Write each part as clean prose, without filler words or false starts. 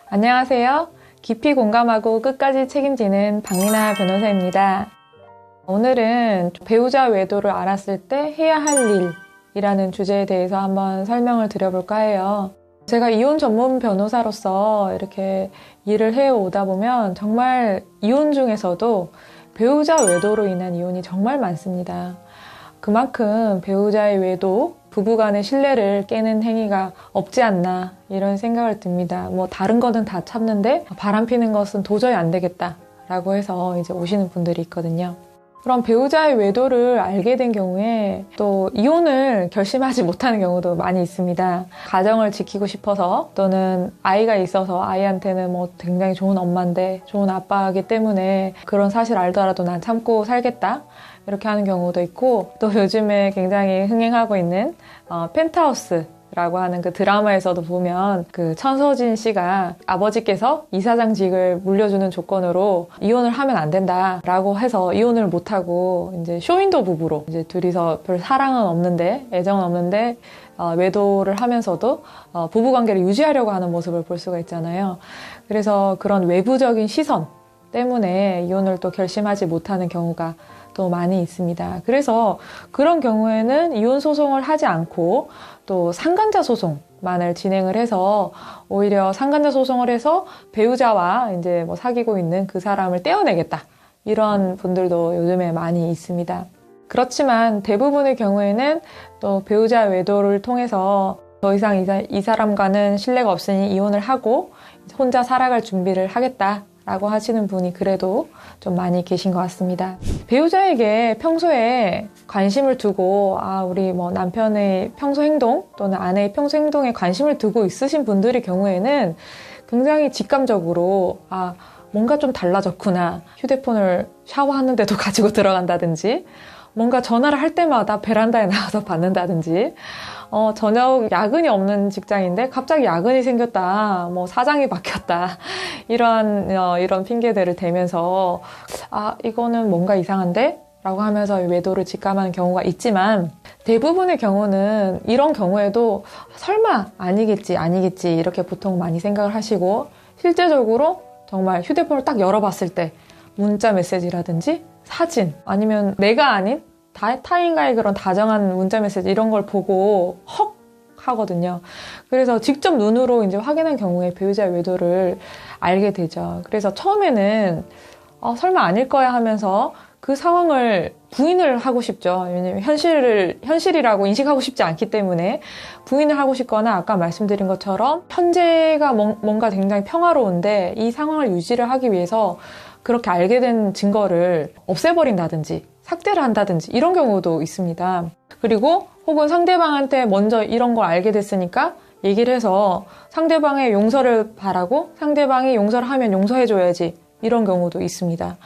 안녕하세요. 깊이 공감하고 끝까지 책임지는 박리나 변호사입니다. 오늘은 배우자 외도를 알았을 때 해야 할 일이라는 주제에 대해서 한번 설명을 드려볼까 해요. 제가 이혼 전문 변호사로서 이렇게 일을 해오다 보면 정말 이혼 중에서도 배우자 외도로 인한 이혼이 정말 많습니다. 그만큼 배우자의 외도, 부부간의 신뢰를 깨는 행위가 없지 않나 이런 생각을 듭니다. 다른 거는 다 참는데 바람 피는 것은 도저히 안 되겠다 라고 해서 이제 오시는 분들이 있거든요. 그럼 배우자의 외도를 알게 된 경우에 또 이혼을 결심하지 못하는 경우도 많이 있습니다. 가정을 지키고 싶어서 또는 아이가 있어서 아이한테는 굉장히 좋은 엄마인데 좋은 아빠이기 때문에 그런 사실 알더라도 난 참고 살겠다 이렇게 하는 경우도 있고, 또 요즘에 굉장히 흥행하고 있는 펜트하우스라고 하는 그 드라마에서도 보면 그 천서진 씨가 아버지께서 이사장직을 물려주는 조건으로 이혼을 하면 안 된다라고 해서 이혼을 못하고 이제 쇼윈도 부부로 이제 둘이서 별 사랑은 없는데 애정은 없는데 외도를 하면서도 부부관계를 유지하려고 하는 모습을 볼 수가 있잖아요. 그래서 그런 외부적인 시선 때문에 이혼을 또 결심하지 못하는 경우가 또 많이 있습니다. 그래서 그런 경우에는 이혼 소송을 하지 않고 또 상간자 소송만을 진행을 해서 오히려 상간자 소송을 해서 배우자와 이제 사귀고 있는 그 사람을 떼어내겠다. 이런 분들도 요즘에 많이 있습니다. 그렇지만 대부분의 경우에는 또 배우자 외도를 통해서 더 이상 이 사람과는 신뢰가 없으니 이혼을 하고 혼자 살아갈 준비를 하겠다. 라고 하시는 분이 그래도 좀 많이 계신 것 같습니다. 배우자에게 평소에 관심을 두고 우리 남편의 평소 행동 또는 아내의 평소 행동에 관심을 두고 있으신 분들의 경우에는 굉장히 직감적으로 뭔가 좀 달라졌구나. 휴대폰을 샤워하는데도 가지고 들어간다든지 뭔가 전화를 할 때마다 베란다에 나와서 받는다든지 저녁 야근이 없는 직장인데 갑자기 야근이 생겼다, 사장이 바뀌었다, 이런 핑계들을 대면서 이거는 뭔가 이상한데? 라고 하면서 외도를 직감하는 경우가 있지만, 대부분의 경우는 이런 경우에도 설마 아니겠지 이렇게 보통 많이 생각을 하시고, 실제적으로 정말 휴대폰을 딱 열어봤을 때 문자 메시지라든지 사진, 아니면 내가 아닌 타인과의 그런 다정한 문자 메시지 이런 걸 보고 헉 하거든요. 그래서 직접 눈으로 이제 확인한 경우에 배우자의 외도를 알게 되죠. 그래서 처음에는 설마 아닐 거야 하면서 그 상황을 부인을 하고 싶죠. 왜냐면 현실이라고 인식하고 싶지 않기 때문에 부인을 하고 싶거나, 아까 말씀드린 것처럼 현재가 뭔가 굉장히 평화로운데 이 상황을 유지를 하기 위해서 그렇게 알게 된 증거를 없애버린다든지 삭제를 한다든지 이런 경우도 있습니다. 그리고 혹은 상대방한테 먼저 이런 걸 알게 됐으니까 얘기를 해서 상대방의 용서를 바라고 상대방이 용서를 하면 용서해줘야지, 이런 경우도 있습니다.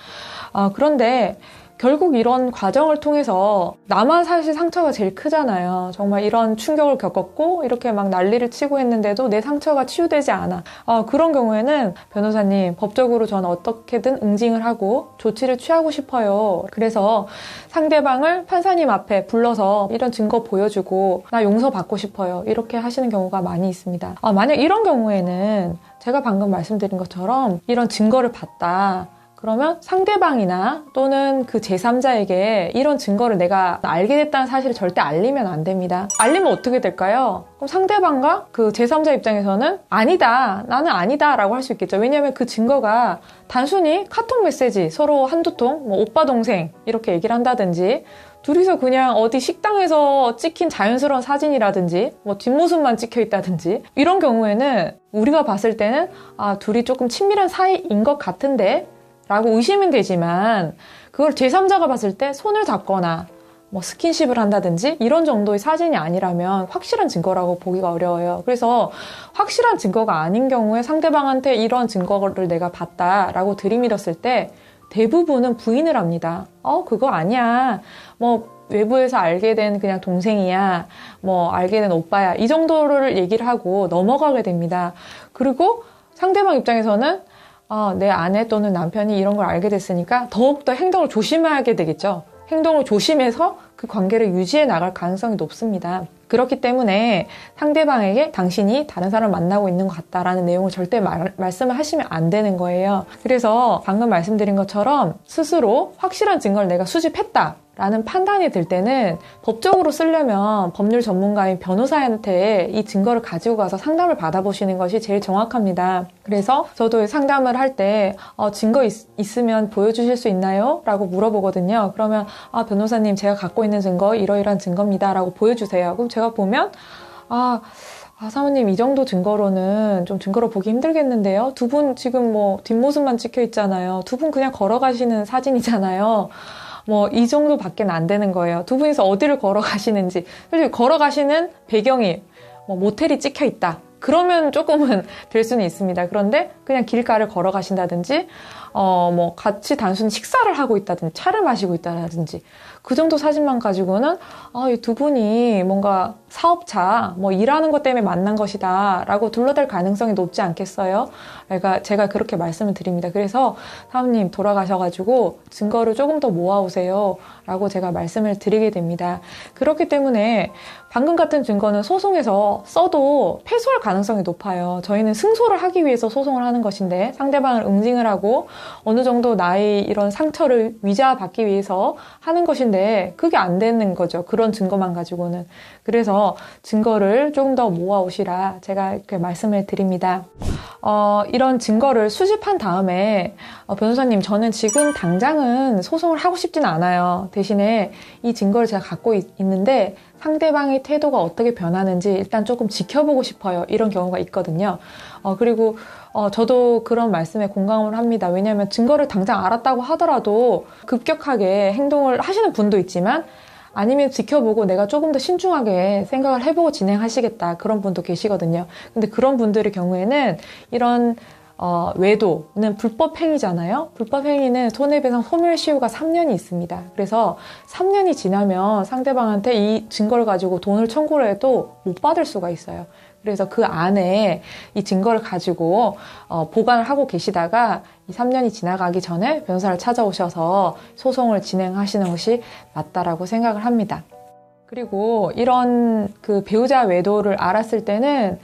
그런데 결국 이런 과정을 통해서 나만 사실 상처가 제일 크잖아요. 정말 이런 충격을 겪었고 이렇게 막 난리를 치고 했는데도 내 상처가 치유되지 않아. 그런 경우에는 변호사님, 법적으로 저는 어떻게든 응징을 하고 조치를 취하고 싶어요. 그래서 상대방을 판사님 앞에 불러서 이런 증거 보여주고 나 용서받고 싶어요. 이렇게 하시는 경우가 많이 있습니다. 만약 이런 경우에는 제가 방금 말씀드린 것처럼 이런 증거를 봤다. 그러면 상대방이나 또는 그 제3자에게 이런 증거를 내가 알게 됐다는 사실을 절대 알리면 안 됩니다. 알리면 어떻게 될까요? 그럼 상대방과 그 제3자 입장에서는 아니다, 나는 아니다 라고 할 수 있겠죠. 왜냐하면 그 증거가 단순히 카톡 메시지, 서로 한두 통, 오빠 동생 이렇게 얘기를 한다든지, 둘이서 그냥 어디 식당에서 찍힌 자연스러운 사진이라든지 뒷모습만 찍혀 있다든지, 이런 경우에는 우리가 봤을 때는 둘이 조금 친밀한 사이인 것 같은데 라고 의심은 되지만, 그걸 제3자가 봤을 때 손을 잡거나 스킨십을 한다든지 이런 정도의 사진이 아니라면 확실한 증거라고 보기가 어려워요. 그래서 확실한 증거가 아닌 경우에 상대방한테 이런 증거를 내가 봤다라고 들이밀었을 때 대부분은 부인을 합니다. 그거 아니야. 외부에서 알게 된 그냥 동생이야. 알게 된 오빠야. 이 정도를 얘기를 하고 넘어가게 됩니다. 그리고 상대방 입장에서는 내 아내 또는 남편이 이런 걸 알게 됐으니까 더욱더 행동을 조심하게 되겠죠. 행동을 조심해서 그 관계를 유지해 나갈 가능성이 높습니다. 그렇기 때문에 상대방에게 당신이 다른 사람을 만나고 있는 것 같다라는 내용을 절대 말씀을 하시면 안 되는 거예요. 그래서 방금 말씀드린 것처럼 스스로 확실한 증거를 내가 수집했다 라는 판단이 들 때는 법적으로 쓰려면 법률 전문가인 변호사한테 이 증거를 가지고 가서 상담을 받아보시는 것이 제일 정확합니다. 그래서 저도 상담을 할 때 증거 있으면 보여주실 수 있나요? 라고 물어보거든요. 그러면 변호사님 제가 갖고 있는 증거 이러이러한 증거입니다 라고 보여주세요. 그럼 제가 보면 사모님 이 정도 증거로는 좀 증거로 보기 힘들겠는데요. 두 분 지금 뭐 뒷모습만 찍혀 있잖아요. 두 분 그냥 걸어가시는 사진이잖아요. 뭐 이 정도밖에 안 되는 거예요. 두 분이서 어디를 걸어가시는지. 솔직히 걸어가시는 배경이 뭐 모텔이 찍혀 있다. 그러면 조금은 될 수는 있습니다. 그런데 그냥 길가를 걸어가신다든지 뭐 같이 단순히 식사를 하고 있다든지 차를 마시고 있다든지 그 정도 사진만 가지고는 이 두 분이 뭔가 사업자 뭐 일하는 것 때문에 만난 것이다 라고 둘러댈 가능성이 높지 않겠어요? 그러니까 제가 그렇게 말씀을 드립니다. 그래서 사모님 돌아가셔가지고 증거를 조금 더 모아오세요 라고 제가 말씀을 드리게 됩니다. 그렇기 때문에 방금 같은 증거는 소송에서 써도 패소할 가능성이 높아요. 저희는 승소를 하기 위해서 소송을 하는 것인데 상대방을 응징을 하고 어느 정도 나의 이런 상처를 위자받기 위해서 하는 것인데 그게 안 되는 거죠. 그런 증거만 가지고는. 그래서 증거를 조금 더 모아오시라 제가 이렇게 말씀을 드립니다. 이런 증거를 수집한 다음에 변호사님 저는 지금 당장은 소송을 하고 싶지는 않아요. 대신에 이 증거를 제가 갖고 있는데 상대방의 태도가 어떻게 변하는지 일단 조금 지켜보고 싶어요. 이런 경우가 있거든요. 그리고 저도 그런 말씀에 공감을 합니다. 왜냐하면 증거를 당장 알았다고 하더라도 급격하게 행동을 하시는 분도 있지만 아니면 지켜보고 내가 조금 더 신중하게 생각을 해보고 진행하시겠다. 그런 분도 계시거든요. 근데 그런 분들의 경우에는 이런 외도는 불법행위잖아요. 불법행위는 손해배상 소멸시효가 3년이 있습니다. 그래서 3년이 지나면 상대방한테 이 증거를 가지고 돈을 청구를 해도 못 받을 수가 있어요. 그래서 그 안에 이 증거를 가지고 보관을 하고 계시다가 이 3년이 지나가기 전에 변호사를 찾아오셔서 소송을 진행하시는 것이 맞다라고 생각을 합니다. 그리고 이런 그 배우자 외도를 알았을 때는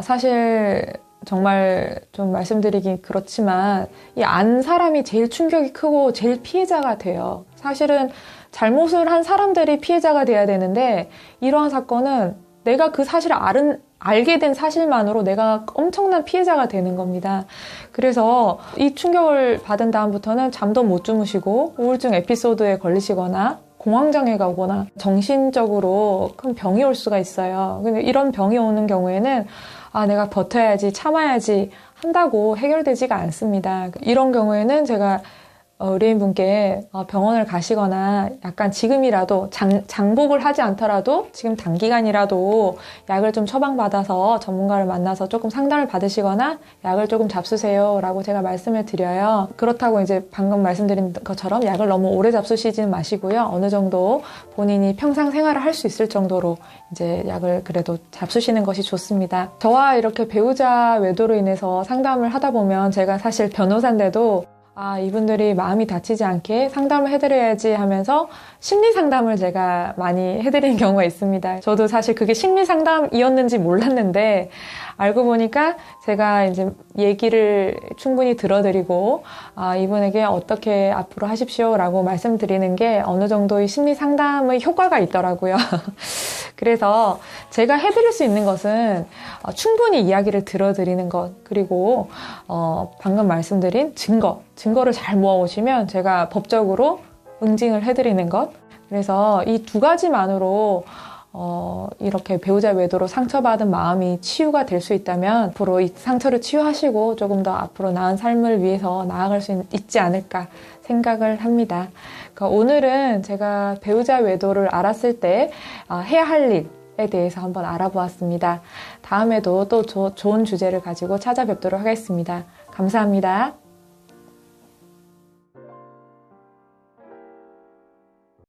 사실 정말 좀 말씀드리긴 그렇지만 이 안 사람이 제일 충격이 크고 제일 피해자가 돼요. 사실은 잘못을 한 사람들이 피해자가 돼야 되는데 이러한 사건은 내가 그 사실을 알게 된 사실만으로 내가 엄청난 피해자가 되는 겁니다. 그래서 이 충격을 받은 다음부터는 잠도 못 주무시고 우울증 에피소드에 걸리시거나 공황장애가 오거나 정신적으로 큰 병이 올 수가 있어요. 근데 이런 병이 오는 경우에는 내가 버텨야지, 참아야지 한다고 해결되지가 않습니다. 이런 경우에는 제가 의뢰인분께 병원을 가시거나 약간 지금이라도 장복을 하지 않더라도 지금 단기간이라도 약을 좀 처방받아서 전문가를 만나서 조금 상담을 받으시거나 약을 조금 잡수세요 라고 제가 말씀을 드려요. 그렇다고 이제 방금 말씀드린 것처럼 약을 너무 오래 잡수시지는 마시고요. 어느 정도 본인이 평상 생활을 할 수 있을 정도로 이제 약을 그래도 잡수시는 것이 좋습니다. 저와 이렇게 배우자 외도로 인해서 상담을 하다 보면 제가 사실 변호사인데도 이분들이 마음이 다치지 않게 상담을 해드려야지 하면서 심리 상담을 제가 많이 해드리는 경우가 있습니다. 저도 사실 그게 심리 상담이었는지 몰랐는데 알고 보니까 제가 이제 얘기를 충분히 들어드리고 이분에게 어떻게 앞으로 하십시오라고 말씀드리는 게 어느 정도의 심리 상담의 효과가 있더라고요. 그래서 제가 해드릴 수 있는 것은 충분히 이야기를 들어드리는 것, 그리고 방금 말씀드린 증거를 잘 모아오시면 제가 법적으로 응징을 해드리는 것. 그래서 이 두 가지만으로 이렇게 배우자 외도로 상처받은 마음이 치유가 될 수 있다면 앞으로 이 상처를 치유하시고 조금 더 앞으로 나은 삶을 위해서 나아갈 수 있지 않을까 생각을 합니다. 그러니까 오늘은 제가 배우자 외도를 알았을 때 해야 할 일에 대해서 한번 알아보았습니다. 다음에도 또 좋은 주제를 가지고 찾아뵙도록 하겠습니다. 감사합니다.